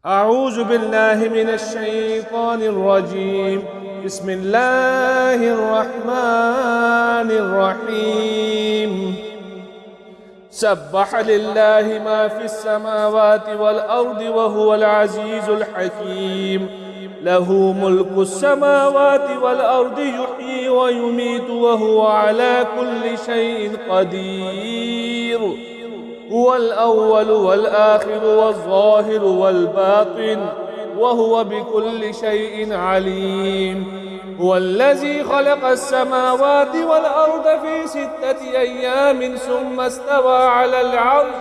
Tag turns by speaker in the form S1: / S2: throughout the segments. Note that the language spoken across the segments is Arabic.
S1: أعوذ بالله من الشيطان الرجيم. بسم الله الرحمن الرحيم. سبح لله ما في السماوات والأرض وهو العزيز الحكيم. له ملك السماوات والأرض يحيي ويميت وهو على كل شيء قدير. هو الأول والآخر والظاهر والباطن وهو بكل شيء عليم. هو الذي خلق السماوات والأرض في 6 أيام ثم استوى على العرش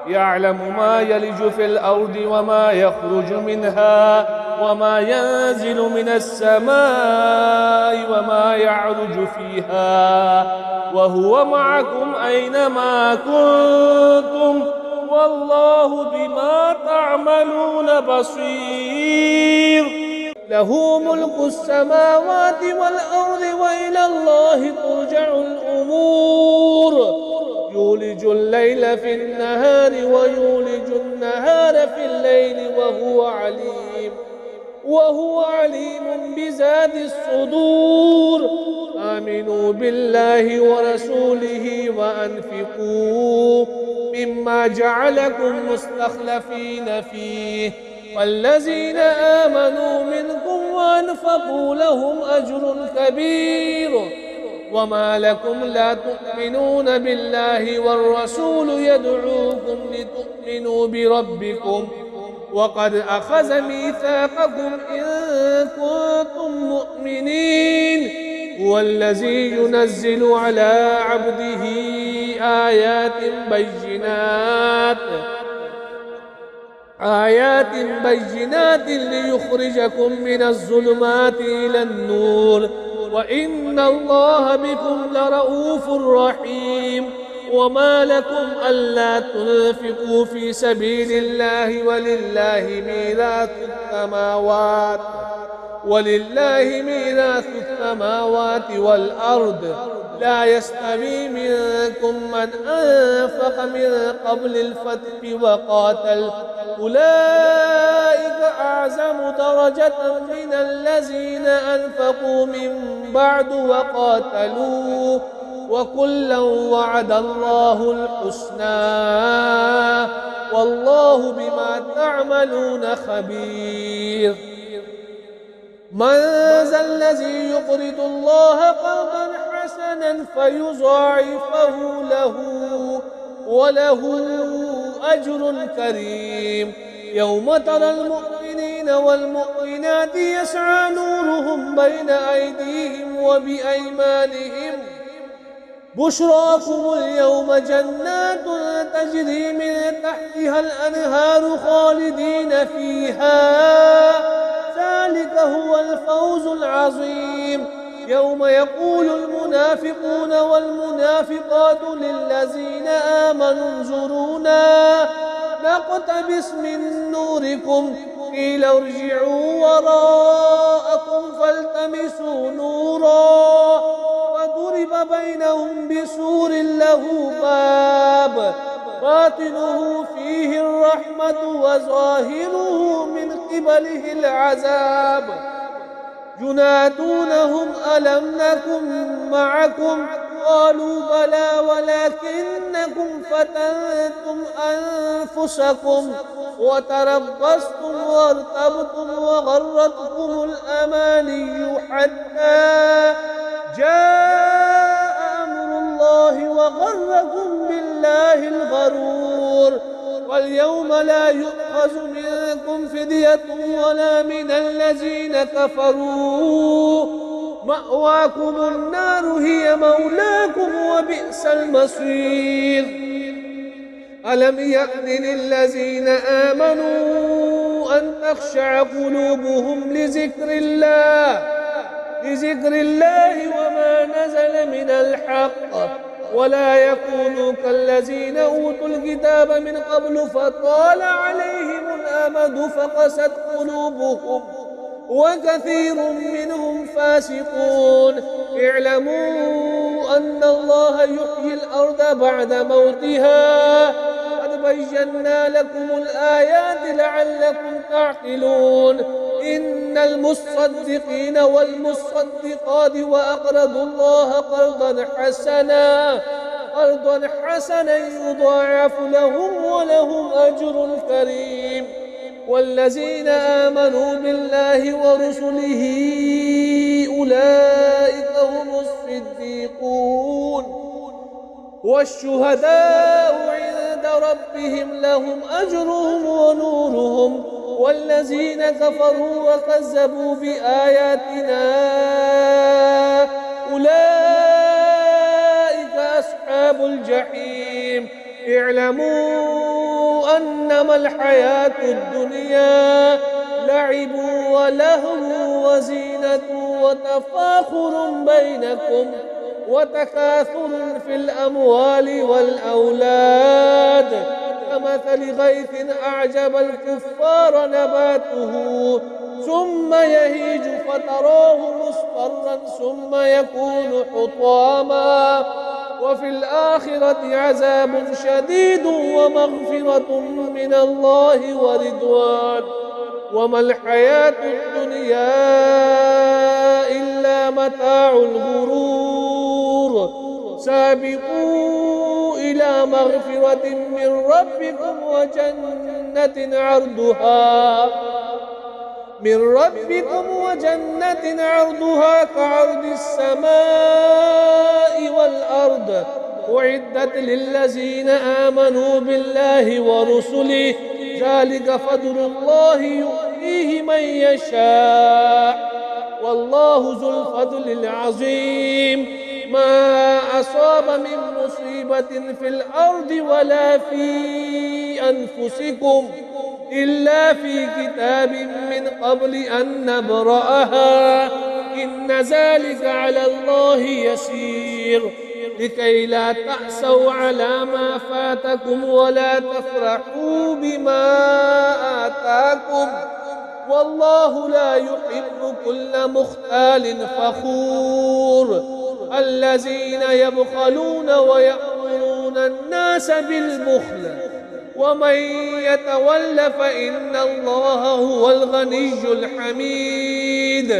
S1: يعلم ما يلج في الأرض وما يخرج منها وما ينزل من السماء وما يعرج فيها وهو معكم أينما كنتم والله بما تعملون بصير. له ملك السماوات والأرض وإلى الله ترجع الأمور. يولج الليل في النهار ويولج النهار في الليل وهو عليم بذات الصدور. آمنوا بالله ورسوله وأنفقوا مما جعلكم مستخلفين فيه والذين آمنوا منكم وأنفقوا لهم أجر كبير. وما لكم لا تؤمنون بالله والرسول يدعوكم لتؤمنوا بربكم وقد أخذ ميثاقكم إن كنتم مؤمنين. هو الذي ينزل على عبده آيات بينات ليخرجكم من الظلمات إلى النور وإن الله بكم لرؤوف رحيم. وما لكم ألا تنفقوا في سبيل الله ولله ميراث السماوات والأرض. لا يستوي منكم من أنفق من قبل الفتح وقاتل أولئك أعظم درجة من الذين أنفقوا من بعد وقاتلوا وكلا وعد الله الحسنى والله بما تعملون خبير. من ذا الذي يقرض الله قرضا حسنا فيضاعفه له وله أجر كريم. يوم ترى المؤمنين والمؤمنات يسعى نورهم بين أيديهم وبأيمانهم بشراكم اليوم جنات تجري من تحتها الأنهار خالدين فيها ذلك هو الفوز العظيم. يوم يقول المنافقون والمنافقات للذين آمنوا انظرونا نقتبس من نوركم قيل ارجعوا وراءكم فالتمسوا نورا وضرب بينهم بسور له باب باطنه فيه الرحمة وظاهره من قبله العذاب. ينادونهم ألم نكن معكم قالوا بلى ولكنكم فتنتم أنفسكم وتربصتم وارتبتم وغرتكم الأماني حتى جاء أمر الله وغركم بالله الغرور. واليوم لا يؤخذ منكم فدية ولا من الذين كفروا مأواكم النار هي مولاكم وبئس المصير. ألم يأن للذين آمنوا أن تخشع قلوبهم لذكر الله وما نزل من الحق ولا يكونوا كالذين أوتوا الكتاب من قبل فطال عليهم الأمد فقست قلوبهم وكثير منهم فاسقون. اعلموا أن الله يحيي الأرض بعد موتها قد بينا لكم الآيات لعلكم تعقلون إن المصدقين والمصدقات وأقرضوا الله قرضا حسنا يضاعف لهم ولهم أجر كريم والذين آمنوا بالله ورسله أولئك هم الصديقون والشهداء عند ربهم لهم أجرهم ونورهم والذين كفروا وكذبوا بآياتنا أولئك أصحاب الجحيم اعلموا أنما الحياة الدنيا لعب ولهو وزينة وتفاخر بينكم وتكاثر في الأموال والأولاد كمثل غيث أعجب الكفار نباته ثم يهيج فتراه مصفرا ثم يكون حطاما وفي الآخرة عذاب شديد ومغفرة من الله ورضوان وما الحياة الدنيا إلا متاع الغرور سابقوا إلى مغفرة من ربكم وجنة عرضها كعرض السماء والأرض أعدت للذين آمنوا بالله ورسله ذلك فضل الله يؤتيه من يشاء والله ذو الفضل العظيم ما أصاب من مصيبة في الأرض ولا في أنفسكم إلا في كتاب من قبل أن نبرأها إن ذلك على الله يسير لكي لا تأسوا على ما فاتكم ولا تفرحوا بما آتاكم والله لا يحب كل مختال فخور الذين يبخلون ويأمرون الناس بالبخل ومن يتول فإن الله هو الغني الحميد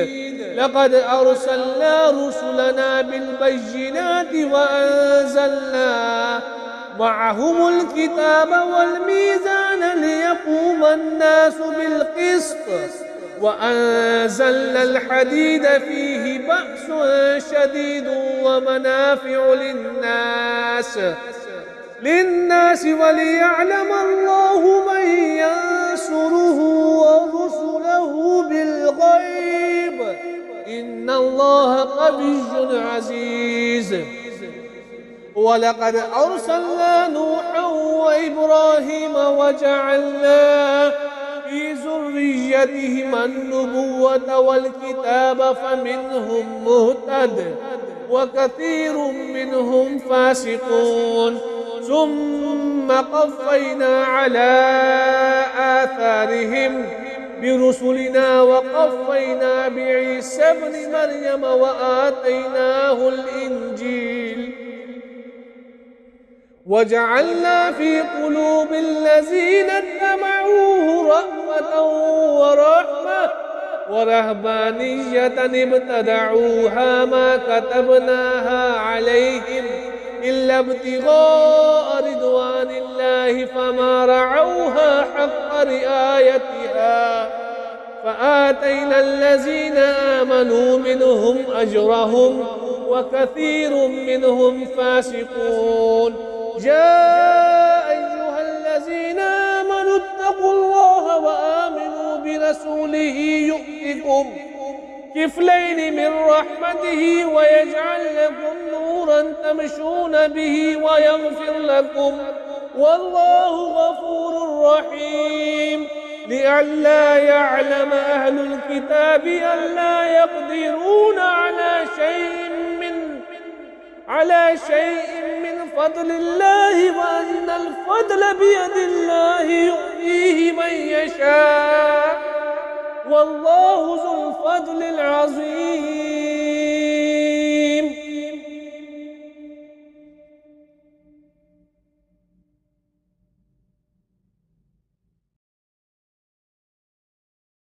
S1: لقد أرسلنا رسلنا بالبينات وأنزلنا معهم الكتاب والميزان ليقوم الناس بالقسط وأنزلنا الحديد فيه بأس شديد ومنافع للناس وليعلم الله من ينصره ورسله بالغيب إن الله قوي عزيز ولقد أرسلنا نوحا وإبراهيم وجعلنا في ذريتهما النبوة والكتاب فمنهم مهتد وكثير منهم فاسقون ثم قفينا على آثارهم برسلنا وقفينا بعيسى ابن مريم وآتيناه الإنجيل وجعلنا في قلوب الذين اتبعوه رأفة ورحمة ورهبانية ابتدعوها ما كتبناها عليهم إلا ابتغاء رضوان الله فما رعوها حق رعايتها فآتينا الذين آمنوا منهم أجرهم وكثير منهم فاسقون يا أيها الذين آمنوا اتقوا الله وآمنوا برسوله يؤتكم كفلين من رحمته ويجعل لكم نورا تمشون به ويغفر لكم والله غفور رحيم لئلا يعلم أهل الكتاب ألا يقدرون على شيء من فضل الله وأن الفضل بيد الله يؤتيه من يشاء والله ذو الفضل العظيم